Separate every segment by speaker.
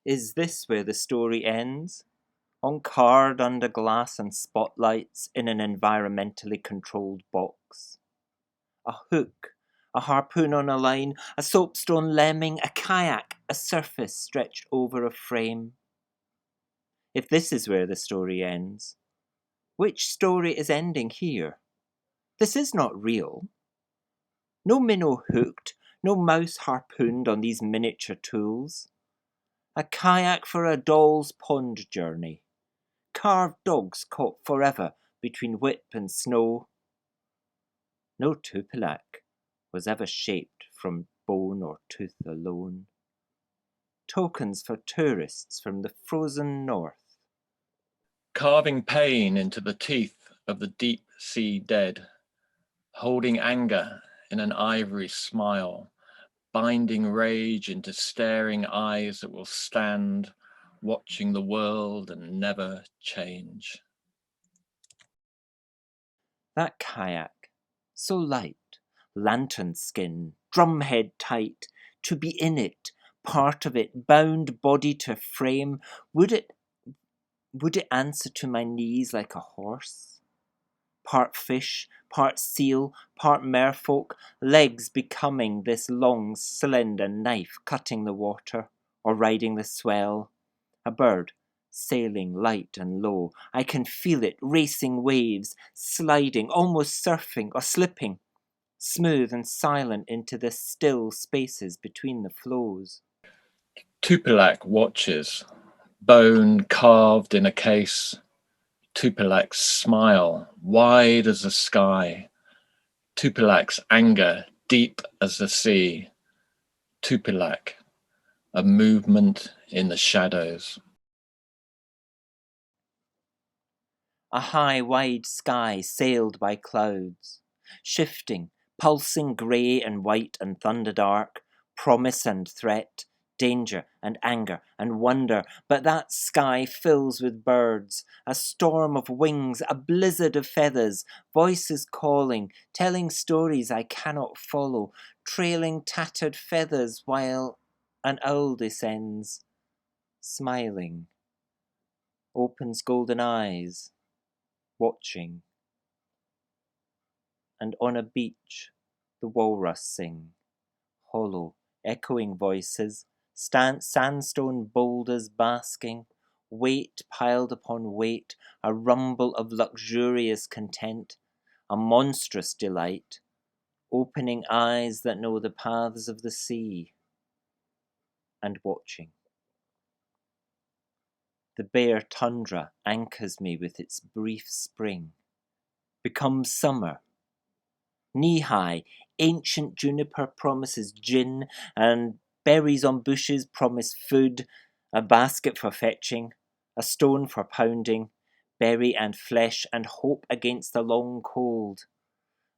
Speaker 1: Is this where the story ends? On card under glass and spotlights in an environmentally controlled box. A hook, a harpoon on a line, a soapstone lemming, a kayak, a surface stretched over a frame. If this is where the story ends, which story is ending here? This is not real. No minnow hooked, no mouse harpooned on these miniature tools. A kayak for a doll's pond journey. Carved dogs caught forever between whip and snow. No tupilak was ever shaped from bone or tooth alone. Tokens for tourists from the frozen north.
Speaker 2: Carving pain into the teeth of the deep sea dead, holding anger in an ivory smile, binding rage into staring eyes that will stand, watching the world and never change.
Speaker 1: That kayak, so light, lantern skin, drumhead tight, to be in it, part of it, bound body to frame, would it answer to my knees like a horse? Part fish, part seal, part merfolk, legs becoming this long, slender knife cutting the water, or riding the swell. A bird, sailing light and low. I can feel it, racing waves, sliding, almost surfing or slipping, smooth and silent into the still spaces between the flows.
Speaker 2: Tupilak watches, bone carved in a case. Tupilak's smile, wide as the sky. Tupilak's anger, deep as the sea. Tupilak, a movement in the shadows.
Speaker 1: A high, wide sky sailed by clouds, shifting, pulsing grey and white and thunderdark, promise and threat, danger and anger and wonder, but that sky fills with birds, a storm of wings, a blizzard of feathers, voices calling, telling stories I cannot follow, trailing tattered feathers while an owl descends, smiling, opens golden eyes, watching. And on a beach the walrus sing, hollow, echoing voices, sandstone boulders basking, weight piled upon weight, a rumble of luxurious content, a monstrous delight, opening eyes that know the paths of the sea, and watching. The bare tundra anchors me with its brief spring, becomes summer. Knee-high, ancient juniper promises gin, and berries on bushes promise food, a basket for fetching, a stone for pounding, berry and flesh and hope against the long cold.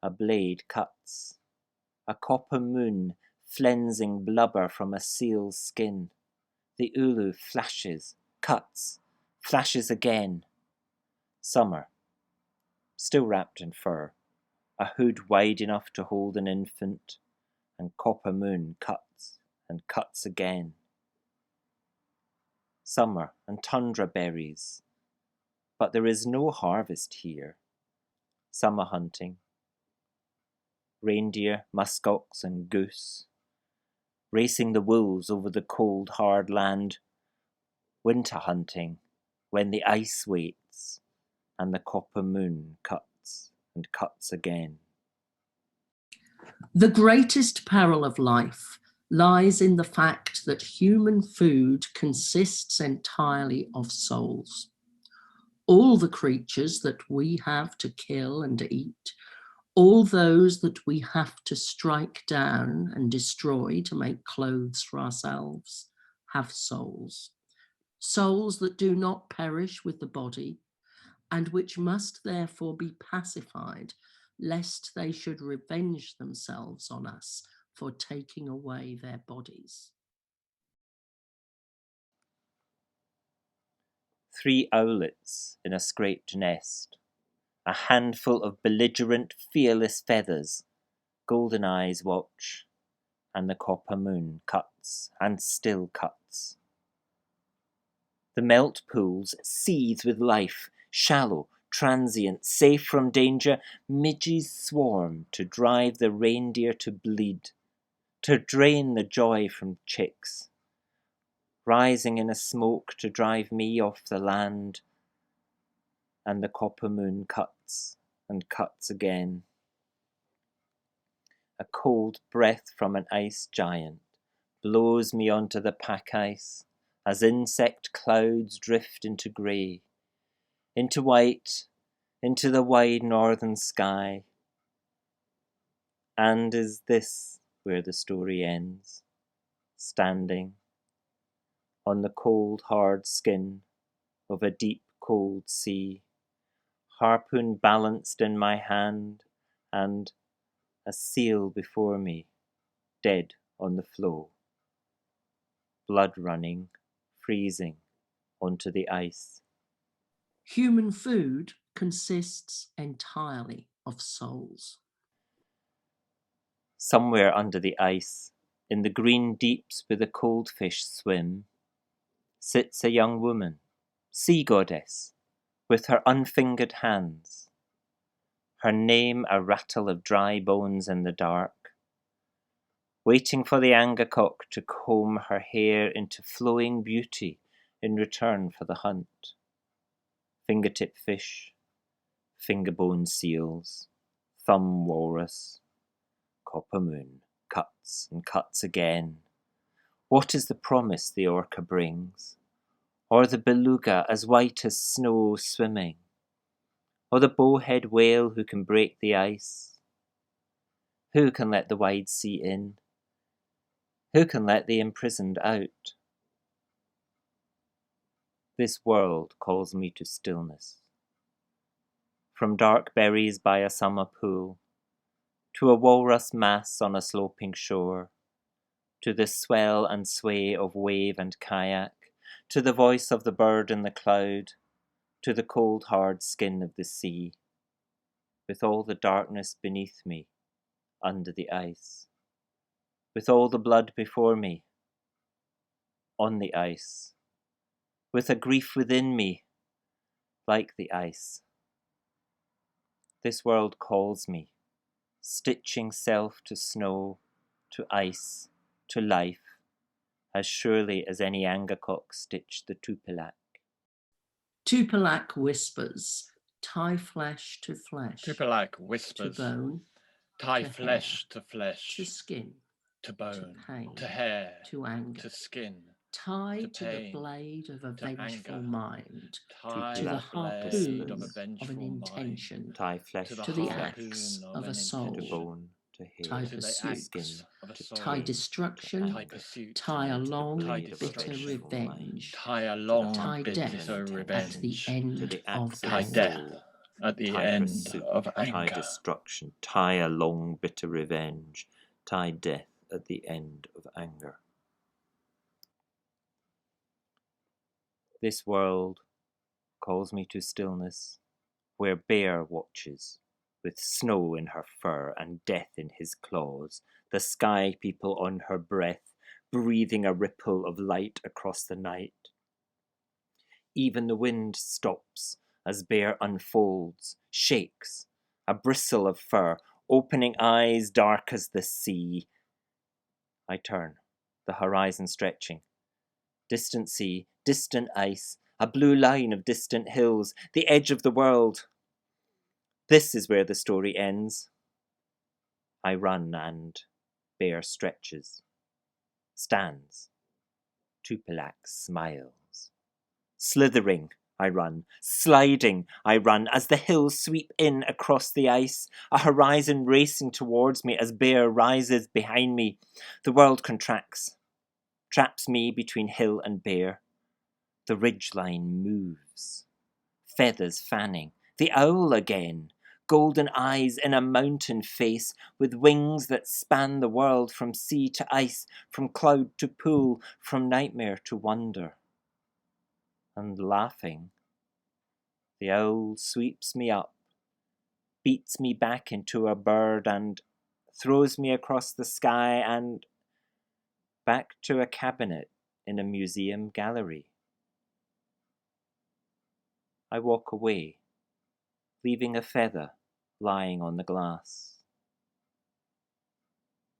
Speaker 1: A blade cuts, a copper moon flensing blubber from a seal's skin. The ulu flashes, cuts, flashes again. Summer, still wrapped in fur. A hood wide enough to hold an infant, and copper moon cuts and cuts again. Summer and tundra berries, but there is no harvest here. Summer hunting, reindeer, muskox and goose, racing the wolves over the cold hard land. Winter hunting, when the ice waits and the copper moon cuts and cuts again.
Speaker 3: The greatest peril of life lies in the fact that human food consists entirely of souls. All the creatures that we have to kill and eat, all those that we have to strike down and destroy to make clothes for ourselves, have souls. Souls that do not perish with the body, and which must therefore be pacified, lest they should revenge themselves on us for taking away their bodies.
Speaker 1: 3 owlets in a scraped nest, a handful of belligerent, fearless feathers. Golden eyes watch, and the copper moon cuts and still cuts. The melt pools seethe with life, shallow, transient, safe from danger. Midges swarm to drive the reindeer to bleed, to drain the joy from chicks, rising in a smoke to drive me off the land. And the copper moon cuts and cuts again. A cold breath from an ice giant blows me onto the pack ice, as insect clouds drift into grey, into white, into the wide northern sky. And is this where the story ends? Standing on the cold hard skin of a deep cold sea, harpoon balanced in my hand, and a seal before me, dead on the floe, blood running, freezing onto the ice.
Speaker 3: Human food consists entirely of souls.
Speaker 1: Somewhere under the ice, in the green deeps where the cold fish swim, sits a young woman, sea goddess, with her unfingered hands, her name a rattle of dry bones in the dark, waiting for the angakok to comb her hair into flowing beauty in return for the hunt. Fingertip fish, fingerbone seals, thumb walrus, copper moon, cuts and cuts again. What is the promise the orca brings? Or the beluga as white as snow swimming? Or the bowhead whale who can break the ice? Who can let the wide sea in? Who can let the imprisoned out? This world calls me to stillness. From dark berries by a summer pool, to a walrus mass on a sloping shore, to the swell and sway of wave and kayak, to the voice of the bird in the cloud, to the cold hard skin of the sea, with all the darkness beneath me, under the ice, with all the blood before me, on the ice, with a grief within me, like the ice. This world calls me, stitching self to snow, to ice, to life, as surely as any angakok stitched the tupilak.
Speaker 3: Tupilak whispers, tie flesh to flesh,
Speaker 2: Tupilak
Speaker 3: to
Speaker 2: whispers,
Speaker 3: bone,
Speaker 2: tie
Speaker 3: to
Speaker 2: flesh
Speaker 3: hair,
Speaker 2: to flesh,
Speaker 3: to skin,
Speaker 2: to bone,
Speaker 3: pain,
Speaker 2: to hair,
Speaker 3: to anger,
Speaker 2: to skin,
Speaker 3: tie
Speaker 2: to
Speaker 3: to the
Speaker 2: pain,
Speaker 3: blade of a
Speaker 2: to
Speaker 3: vengeful
Speaker 2: anger,
Speaker 3: mind,
Speaker 2: tie
Speaker 3: to the
Speaker 2: the blade
Speaker 3: harpoon
Speaker 2: of a
Speaker 3: of
Speaker 2: vengeful
Speaker 3: an
Speaker 2: mind,
Speaker 3: intention,
Speaker 1: Tie flesh
Speaker 2: to the
Speaker 3: to the
Speaker 2: harpoon
Speaker 3: axe
Speaker 2: of
Speaker 3: of
Speaker 2: an
Speaker 3: a soul,
Speaker 1: to
Speaker 2: intention,
Speaker 1: bone, to
Speaker 3: tie
Speaker 1: hair,
Speaker 2: to the
Speaker 3: pursuit,
Speaker 1: skin,
Speaker 2: axe of a
Speaker 1: to
Speaker 2: soul,
Speaker 3: tie
Speaker 1: pain,
Speaker 3: destruction,
Speaker 1: to
Speaker 2: tie
Speaker 1: anger,
Speaker 2: pursuit,
Speaker 3: tie a
Speaker 1: to the
Speaker 3: long,
Speaker 1: blade of a
Speaker 3: bitter
Speaker 1: vengeful mind,
Speaker 3: revenge,
Speaker 2: tie a
Speaker 1: to the
Speaker 2: long,
Speaker 3: tie
Speaker 1: harpoon of
Speaker 3: death
Speaker 1: an
Speaker 2: bitter
Speaker 3: at the
Speaker 2: revenge,
Speaker 1: intention, to
Speaker 3: end
Speaker 1: the
Speaker 3: of
Speaker 1: axe of a
Speaker 2: tie
Speaker 3: anger.
Speaker 2: death
Speaker 1: soul,
Speaker 2: at the
Speaker 1: tie
Speaker 2: end
Speaker 1: pursuit,
Speaker 2: of
Speaker 1: tie
Speaker 2: anger,
Speaker 1: destruction, tie a long bitter revenge, tie death at the end of anger. This world calls me to stillness, where bear watches, with snow in her fur and death in his claws, the sky people on her breath, breathing a ripple of light across the night. Even the wind stops as bear unfolds, shakes, a bristle of fur, opening eyes dark as the sea. I turn, the horizon stretching. Distant sea, distant ice, a blue line of distant hills, the edge of the world. This is where the story ends. I run and bear stretches, stands. Tupilak smiles. Slithering, I run. Sliding, I run, as the hills sweep in across the ice, a horizon racing towards me as bear rises behind me. The world contracts, traps me between hill and bear. The ridgeline moves, feathers fanning. The owl again, golden eyes in a mountain face, with wings that span the world from sea to ice, from cloud to pool, from nightmare to wonder. And laughing, the owl sweeps me up, beats me back into a bird, and throws me across the sky and back to a cabinet in a museum gallery. I walk away, leaving a feather lying on the glass.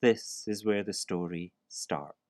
Speaker 1: This is where the story starts.